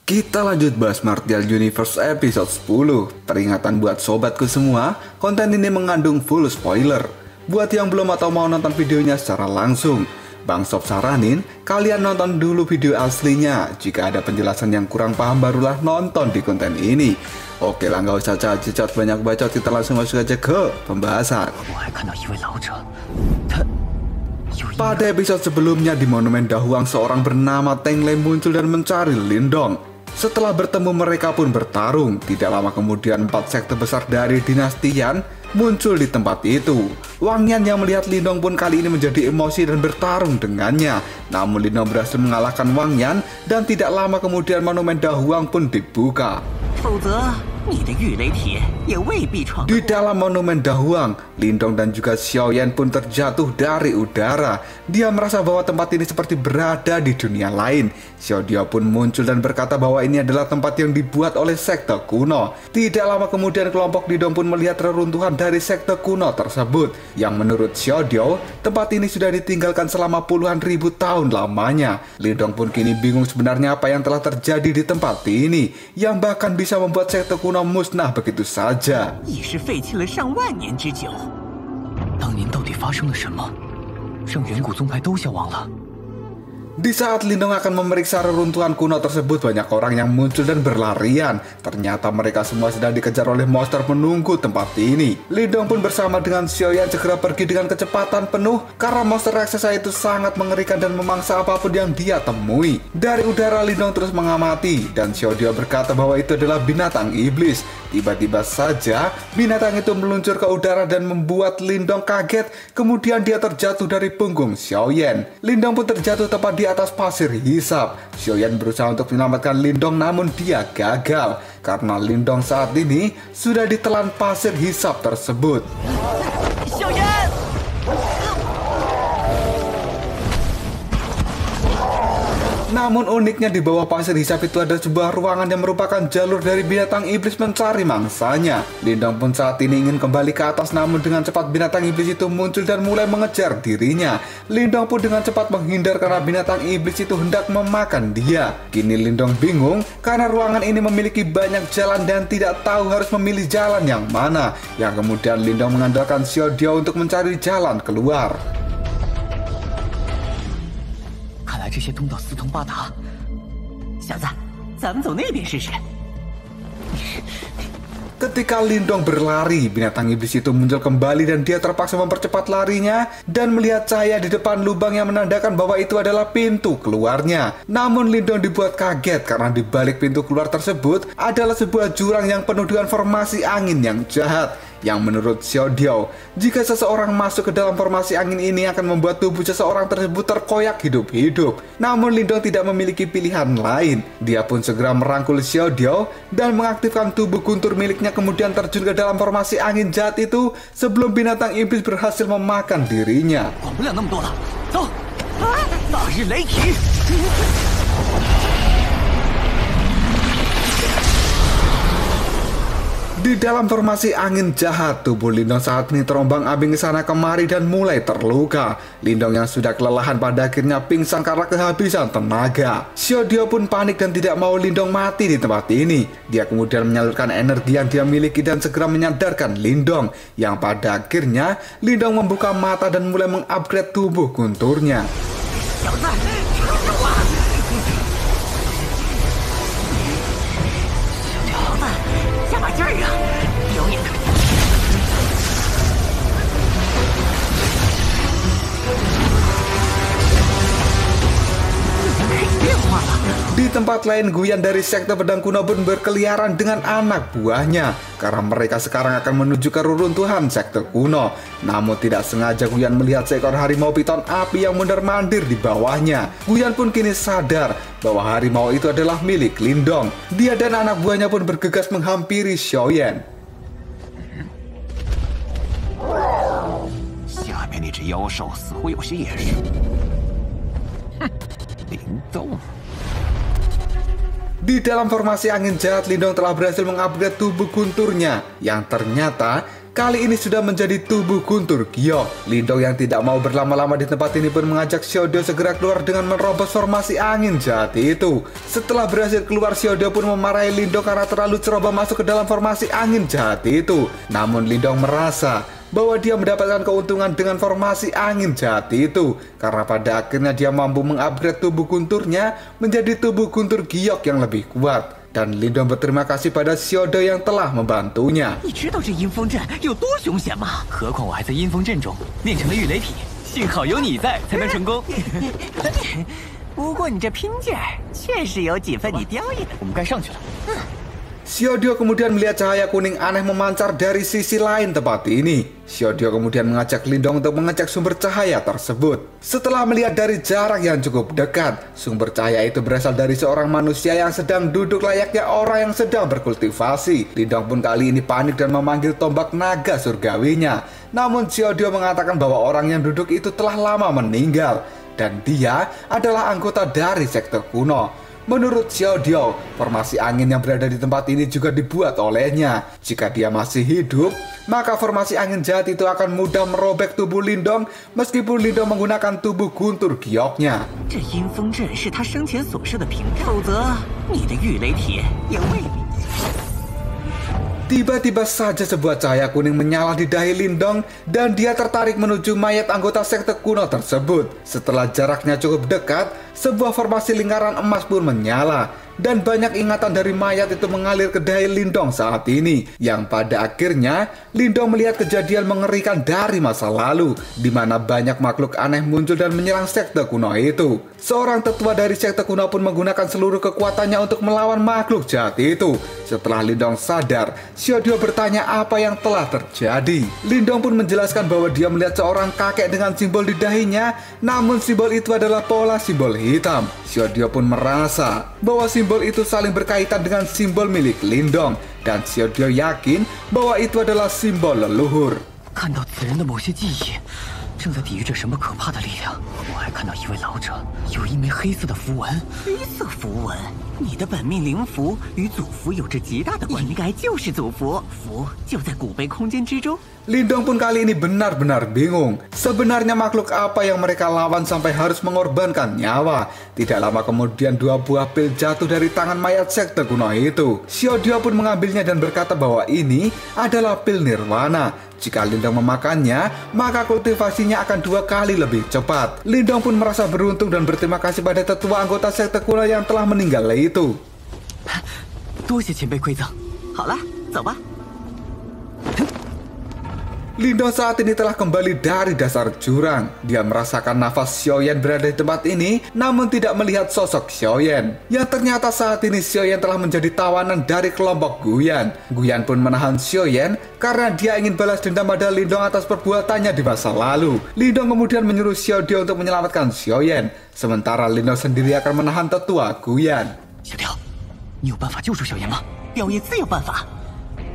Kita lanjut bahas Martial Universe episode 10. Peringatan buat sobatku semua, konten ini mengandung full spoiler. Buat yang belum atau mau nonton videonya secara langsung, Bang Sob saranin kalian nonton dulu video aslinya. Jika ada penjelasan yang kurang paham barulah nonton di konten ini. Oke lah, nggak usah cacot banyak bacot, kita langsung masuk aja ke pembahasan. Pada episode sebelumnya di Monumen Dahuang, seorang bernama Teng Lei muncul dan mencari Lindong. Setelah bertemu, mereka pun bertarung. Tidak lama kemudian 4 sekte besar dari dinasti Yan muncul di tempat itu. Wang Yan yang melihat Lindong pun kali ini menjadi emosi dan bertarung dengannya. Namun Lindong berhasil mengalahkan Wang Yan dan tidak lama kemudian Monumen Dahuang pun dibuka. Di dalam Monumen Dahuang, Lindong dan juga Xiao Yan pun terjatuh dari udara. Dia merasa bahwa tempat ini seperti berada di dunia lain. Xiao Diao pun muncul dan berkata bahwa ini adalah tempat yang dibuat oleh sekte kuno. Tidak lama kemudian kelompok Lindong pun melihat reruntuhan dari sekte kuno tersebut. Yang menurut Xiao Diao, tempat ini sudah ditinggalkan selama puluhan ribu tahun lamanya. Lindong pun kini bingung sebenarnya apa yang telah terjadi di tempat ini, yang bahkan bisa membuat sekte kuno musnah begitu saja. Di saat Lindong akan memeriksa reruntuhan kuno tersebut, banyak orang yang muncul dan berlarian. Ternyata mereka semua sedang dikejar oleh monster penunggu tempat ini. Lindong pun bersama dengan Xiao Yan segera pergi dengan kecepatan penuh karena monster raksasa itu sangat mengerikan dan memangsa apapun yang dia temui. Dari udara Lindong terus mengamati dan Xiao Diao berkata bahwa itu adalah binatang iblis. Tiba-tiba saja binatang itu meluncur ke udara dan membuat Lindong kaget. Kemudian dia terjatuh dari punggung Xiao Yan. Lindong pun terjatuh tepat di atas pasir hisap. Xiao Yan berusaha untuk menyelamatkan Lindong namun dia gagal karena Lindong saat ini sudah ditelan pasir hisap tersebut. Xiao Yan! Namun uniknya di bawah pasir hisap itu ada sebuah ruangan yang merupakan jalur dari binatang iblis mencari mangsanya. Lindong pun saat ini ingin kembali ke atas, namun dengan cepat binatang iblis itu muncul dan mulai mengejar dirinya. Lindong pun dengan cepat menghindar karena binatang iblis itu hendak memakan dia. Kini Lindong bingung karena ruangan ini memiliki banyak jalan dan tidak tahu harus memilih jalan yang mana. Yang kemudian Lindong mengandalkan Xiao Diao untuk mencari jalan keluar. Ketika Lindong berlari, binatang iblis itu muncul kembali dan dia terpaksa mempercepat larinya dan melihat cahaya di depan lubang yang menandakan bahwa itu adalah pintu keluarnya. Namun Lindong dibuat kaget karena di balik pintu keluar tersebut adalah sebuah jurang yang penuh dengan formasi angin yang jahat. Yang menurut Xiao Diao, jika seseorang masuk ke dalam formasi angin ini akan membuat tubuh seseorang tersebut terkoyak hidup-hidup. Namun Lindong tidak memiliki pilihan lain. Dia pun segera merangkul Xiao Diao dan mengaktifkan tubuh guntur miliknya, kemudian terjun ke dalam formasi angin jahat itu sebelum binatang iblis berhasil memakan dirinya. Di dalam formasi angin jahat, tubuh Lindong saat ini terombang-ambing ke sana kemari dan mulai terluka. Lindong yang sudah kelelahan pada akhirnya pingsan karena kehabisan tenaga. Xiao Diao pun panik dan tidak mau Lindong mati di tempat ini. Dia kemudian menyalurkan energi yang dia miliki dan segera menyadarkan Lindong. Yang pada akhirnya Lindong membuka mata dan mulai mengupgrade tubuh gunturnya. Di tempat lain, Guyan dari sekte pedang kuno pun berkeliaran dengan anak buahnya karena mereka sekarang akan menuju ke reruntuhan sekte kuno. Namun tidak sengaja Guyan melihat seekor harimau piton api yang mondar-mandir di bawahnya. Guyan pun kini sadar bahwa harimau itu adalah milik Lindong. Dia dan anak buahnya pun bergegas menghampiri Xiao Yan. Di dalam formasi angin jahat, Lindong telah berhasil mengupgrade tubuh gunturnya yang ternyata kali ini sudah menjadi tubuh guntur giok. Lindong yang tidak mau berlama-lama di tempat ini pun mengajak Xiaodio segera keluar dengan menerobos formasi angin jahat itu. Setelah berhasil keluar, Xiaodio pun memarahi Lindong karena terlalu ceroboh masuk ke dalam formasi angin jahat itu. Namun Lindong merasa bahwa dia mendapatkan keuntungan dengan formasi angin jahat itu, karena pada akhirnya dia mampu mengupgrade tubuh gunturnya menjadi tubuh guntur giok yang lebih kuat. Dan Lindong berterima kasih pada Xiaodio yang telah membantunya. 你知道这阴风阵有多凶险吗？何况我还在阴风阵中练成了御雷体，幸好有你在才能成功。不过你这拼劲儿确实有几分你雕爷的。我们该上去了。 Xiaodio kemudian melihat cahaya kuning aneh memancar dari sisi lain tempat ini. Xiaodio kemudian mengajak Lindong untuk mengecek sumber cahaya tersebut. Setelah melihat dari jarak yang cukup dekat, sumber cahaya itu berasal dari seorang manusia yang sedang duduk layaknya orang yang sedang berkultivasi. Lindong pun kali ini panik dan memanggil tombak naga surgawinya. Namun Xiaodio mengatakan bahwa orang yang duduk itu telah lama meninggal, dan dia adalah anggota dari sekte kuno. Menurut Xiaodio, formasi angin yang berada di tempat ini juga dibuat olehnya. Jika dia masih hidup, maka formasi angin jahat itu akan mudah merobek tubuh Lindong meskipun Lindong menggunakan tubuh guntur gioknya. 这阴风阵是他生前所设的屏障，否则你的御雷体也未必。 Tiba-tiba saja sebuah cahaya kuning menyala di dahi Lindong dan dia tertarik menuju mayat anggota sekte kuno tersebut. Setelah jaraknya cukup dekat, sebuah formasi lingkaran emas pun menyala dan banyak ingatan dari mayat itu mengalir ke dahi Lindong saat ini, yang pada akhirnya Lindong melihat kejadian mengerikan dari masa lalu di mana banyak makhluk aneh muncul dan menyerang sekte kuno itu. Seorang tetua dari sekte kuno pun menggunakan seluruh kekuatannya untuk melawan makhluk jahat itu. Setelah Lindong sadar, Xiaodio bertanya apa yang telah terjadi. Lindong pun menjelaskan bahwa dia melihat seorang kakek dengan simbol di dahinya, namun simbol itu adalah pola simbol hitam. Xiaodio pun merasa bahwa simbol itu saling berkaitan dengan simbol milik Lindong, dan Xiaodio yakin bahwa itu adalah simbol leluhur. 看到此人的某些记忆，正在抵御着什么可怕的力量。我还看到一位老者有一枚黑色的符文。黑色符文？你的本命灵符与祖符有着极大的关联，应该就是祖符。符就在古碑空间之中。 Lindong pun kali ini benar-benar bingung. Sebenarnya makhluk apa yang mereka lawan sampai harus mengorbankan nyawa? Tidak lama kemudian dua buah pil jatuh dari tangan mayat sekte kuno itu. Xiaodio pun mengambilnya dan berkata bahwa ini adalah pil nirwana. Jika Lindong memakannya, maka kultivasinya akan 2 kali lebih cepat. Lindong pun merasa beruntung dan berterima kasih pada tetua anggota sekte kuno yang telah meninggal itu. 多谢前辈馈赠。好了，走吧。 Lindong saat ini telah kembali dari dasar jurang. Dia merasakan nafas Xiaoyan berada di tempat ini, namun tidak melihat sosok Xiaoyan. Yang ternyata saat ini Xiaoyan telah menjadi tawanan dari kelompok Guyan. Guyan pun menahan Xiaoyan karena dia ingin balas dendam pada Lindong atas perbuatannya di masa lalu. Lindong kemudian menyuruh Xiaodio untuk menyelamatkan Xiaoyan, sementara Lindong sendiri akan menahan tetua Guyan. 小雕，你有办法救出小妍吗？表爷自有办法，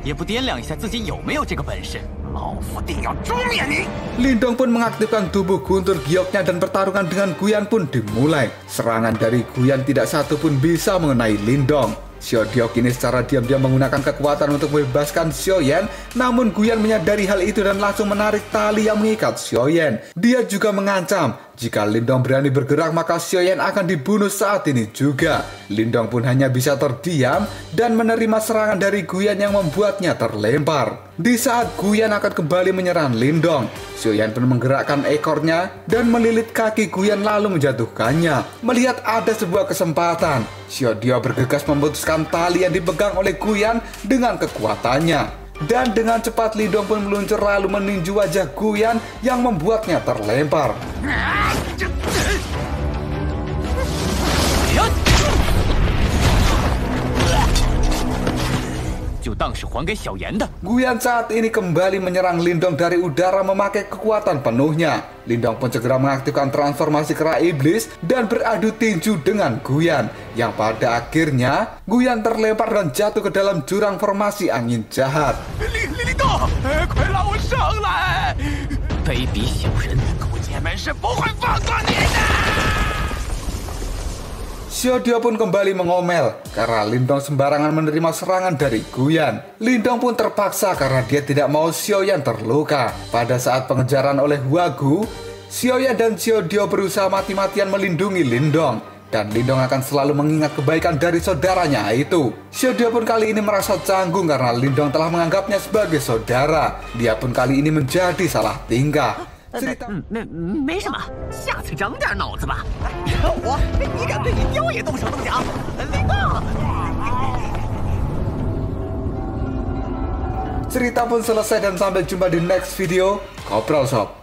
也不掂量一下自己有没有这个本事。 老夫定要诛灭你！ Lindong pun mengaktifkan tubuh guntur gioknya dan pertarungan dengan Guyan pun dimulai. Serangan dari Guyan tidak satu pun bisa mengenai Lindong. Xiaodio kini secara diam-diam menggunakan kekuatan untuk membebaskan Xiaoyan, namun Guyan menyadari hal itu dan langsung menarik tali yang mengikat Xiaoyan. Dia juga mengancam, jika Lindong berani bergerak maka Xiaoyan akan dibunuh saat ini juga. Lindong pun hanya bisa terdiam dan menerima serangan dari Guyan yang membuatnya terlempar. Di saat Guyan akan kembali menyerang Lindong, Xiaoyan pun menggerakkan ekornya dan melilit kaki Guyan lalu menjatuhkannya. Melihat ada sebuah kesempatan, Xiaodio bergegas memutuskan tali yang dipegang oleh Guyan dengan kekuatannya. Dan dengan cepat Lindong pun meluncur lalu meninju wajah Guyan yang membuatnya terlempar. 就当是还给小妍的。 Guyan saat ini kembali menyerang Lindong dari udara memakai kekuatan penuhnya. Lindong pun segera mengaktifkan transformasi kera iblis dan beradu tinju dengan Guyan, yang pada akhirnya Guyan terlempar dan jatuh ke dalam jurang formasi angin jahat. 林动，快让我上来！卑鄙小人，狗姐们是不会放过你的！ Xiao pun kembali mengomel karena Lindong sembarangan menerima serangan dari Guyan. Lindong pun terpaksa karena dia tidak mau Xiaoyan terluka. Pada saat pengejaran oleh Huagu, Xiaoyan dan Xiao berusaha mati-matian melindungi Lindong. Dan Lindong akan selalu mengingat kebaikan dari saudaranya itu. Xiao pun kali ini merasa canggung karena Lindong telah menganggapnya sebagai saudara. Dia pun kali ini menjadi salah tingkah. 没什么，下次长点脑子吧。你敢对你雕爷动手动脚？林动！ Cerita pun selesai dan sampai jumpa di next video. Koprol Sob.